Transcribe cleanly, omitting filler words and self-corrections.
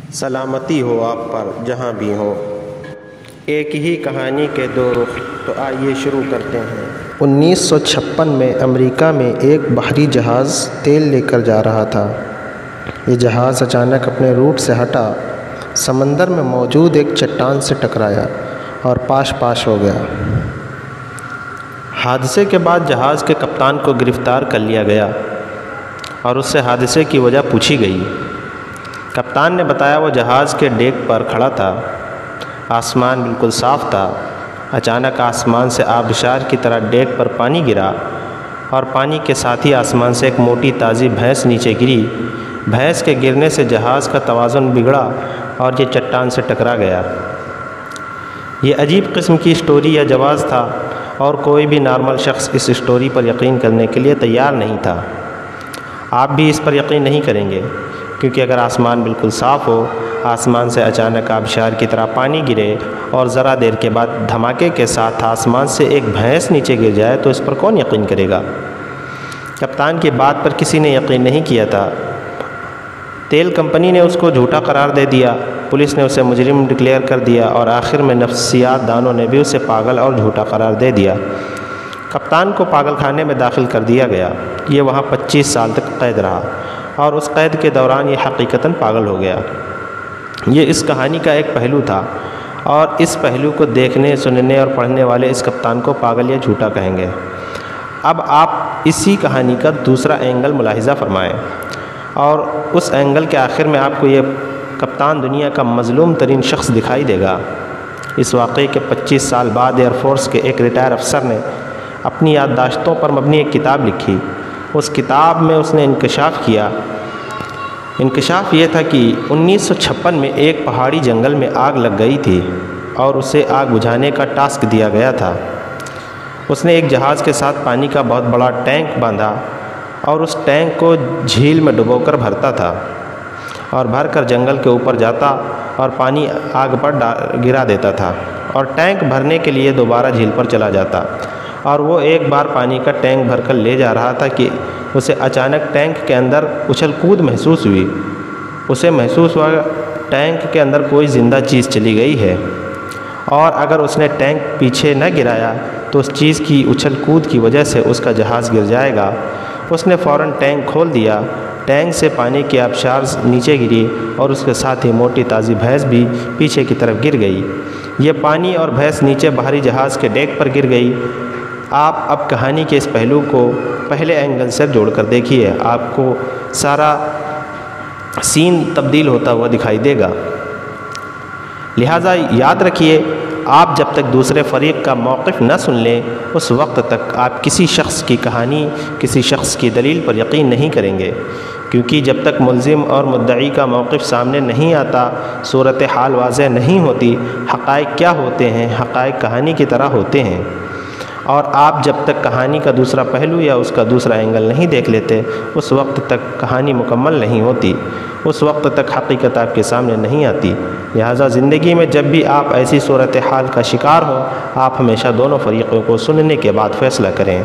سلامتی ہو آپ پر جہاں بھی ہو۔ ایک ہی کہانی کے دو رخ، تو آئیے شروع کرتے ہیں۔ 1956 میں امریکہ میں ایک بحری جہاز تیل لے کر جا رہا تھا۔ یہ جہاز اچانک اپنے روٹ سے ہٹا، سمندر میں موجود ایک چٹان سے ٹکرایا اور پاش ہو گیا۔ حادثے کے بعد جہاز کے کپتان کو گرفتار کر لیا گیا اور اس سے حادثے کی وجہ پوچھی گئی۔ کپتان نے بتایا وہ جہاز کے ڈیک پر کھڑا تھا، آسمان بالکل صاف تھا۔ اچانک آسمان سے آبشار کی طرح ڈیک پر پانی گرا اور پانی کے ساتھ ہی آسمان سے ایک موٹی تازی بھینس نیچے گری۔ بھینس کے گرنے سے جہاز کا توازن بگڑا اور یہ چٹان سے ٹکرا گیا۔ یہ عجیب قسم کی اسٹوری یا جواز تھا اور کوئی بھی نارمل شخص اس اسٹوری پر یقین کرنے کے لیے تیار نہیں تھا۔ آپ بھی اس پر یقین نہیں کریں گے، کیونکہ اگر آسمان بالکل صاف ہو، آسمان سے اچانک آبشار کی طرح پانی گرے اور ذرا دیر کے بعد دھماکے کے ساتھ آسمان سے ایک بھینس نیچے گر جائے تو اس پر کون یقین کرے گا؟ کپتان کی بات پر کسی نے یقین نہیں کیا تھا۔ تیل کمپنی نے اس کو جھوٹا قرار دے دیا، پولیس نے اسے مجرم ڈکلیئر کر دیا اور آخر میں نفسیات دانوں نے بھی اسے پاگل اور جھوٹا قرار دے دیا۔ کپتان کو پاگل خانے میں داخل کر دیا گیا۔ یہ وہاں 25 سال تک قید رہا اور اس قید کے دوران یہ حقیقتاً پاگل ہو گیا۔ یہ اس کہانی کا ایک پہلو تھا اور اس پہلو کو دیکھنے، سننے اور پڑھنے والے اس کپتان کو پاگل یا جھوٹا کہیں گے۔ اب آپ اسی کہانی کا دوسرا اینگل ملاحظہ فرمائیں اور اس اینگل کے آخر میں آپ کو یہ کپتان دنیا کا مظلوم ترین شخص دکھائی دے گا۔ اس واقعے کے 25 سال بعد ایئر فورس کے ایک ریٹائر افسر نے اپنی یادداشتوں پر مبنی ایک کتاب لکھی۔ اس کتاب میں اس نے انکشاف کیا۔ انکشاف یہ تھا کہ 1956 میں ایک پہاڑی جنگل میں آگ لگ گئی تھی اور اسے آگ بجھانے کا ٹاسک دیا گیا تھا۔ اس نے ایک جہاز کے ساتھ پانی کا بہت بڑا ٹینک باندھا اور اس ٹینک کو جھیل میں ڈبو کر بھرتا تھا اور بھر کر جنگل کے اوپر جاتا اور پانی آگ پر گرا دیتا تھا اور ٹینک بھرنے کے لیے دوبارہ جھیل پر چلا جاتا، اور وہ ایک بار پانی کا ٹینک بھر کر لے جا رہا تھا کہ اسے اچانک ٹینک کے اندر اچھل کود محسوس ہوئی۔ اسے محسوس ہوا ٹینک کے اندر کوئی زندہ چیز چلی گئی ہے، اور اگر اس نے ٹینک پیچھے نہ گرایا تو اس چیز کی اچھل کود کی وجہ سے اس کا جہاز گر جائے گا۔ اس نے فوراً ٹینک کھول دیا۔ ٹینک سے پانی کی آبشار نیچے گری اور اس کے ساتھ ہی موٹی تازی بھینس بھی پیچھے کی طرف گر گئی۔ یہ پانی اور بھینس نیچے باہری جہاز کے ڈیک پر گر گئی۔ آپ اب کہانی کے اس پہلو کو پہلے اینگل سے جوڑ کر دیکھیے، آپ کو سارا سین تبدیل ہوتا ہوا دکھائی دے گا۔ لہٰذا یاد رکھیے، آپ جب تک دوسرے فریق کا موقف نہ سن لیں، اس وقت تک آپ کسی شخص کی کہانی، کسی شخص کی دلیل پر یقین نہیں کریں گے، کیونکہ جب تک ملزم اور مدعی کا موقف سامنے نہیں آتا، صورتحال واضح نہیں ہوتی، حقائق کیا ہوتے ہیں، حقائق کہانی کی طرح ہوتے ہیں، اور آپ جب تک کہانی کا دوسرا پہلو یا اس کا دوسرا اینگل نہیں دیکھ لیتے، اس وقت تک کہانی مکمل نہیں ہوتی، اس وقت تک حقیقت آپ کے سامنے نہیں آتی۔ لہٰذا زندگی میں جب بھی آپ ایسی صورتحال کا شکار ہوں، آپ ہمیشہ دونوں فریقوں کو سننے کے بعد فیصلہ کریں۔